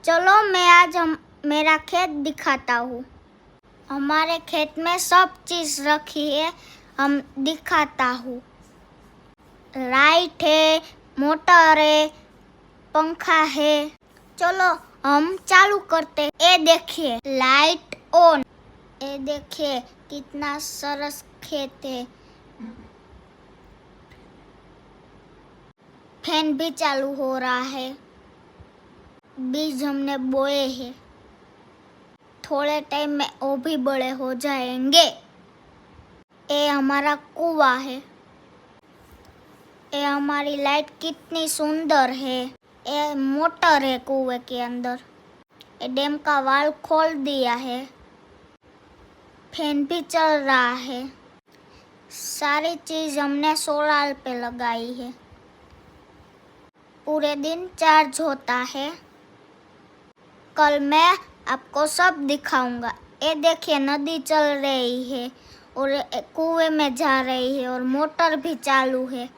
चलो मैं आज मेरा खेत दिखाता हूँ। हमारे खेत में सब चीज़ रखी है, हम दिखाता हूँ। लाइट है, मोटर है, पंखा है। चलो हम चालू करते। ये देखिए लाइट ऑन। ये देखिए कितना सरस खेत है। फैन भी चालू हो रहा है। बीज हमने बोए हैं, थोड़े टाइम में वो भी बड़े हो जाएंगे। ये हमारा कुआं है। ये हमारी लाइट कितनी सुंदर है। ये मोटर है कुएं के अंदर। ये डैम का वाल्व खोल दिया है। फैन भी चल रहा है। सारी चीज हमने सोलर पे लगाई है। पूरे दिन चार्ज होता है। कल मैं आपको सब दिखाऊंगा। ये देखिए नदी चल रही है और कुएं में जा रही है और मोटर भी चालू है।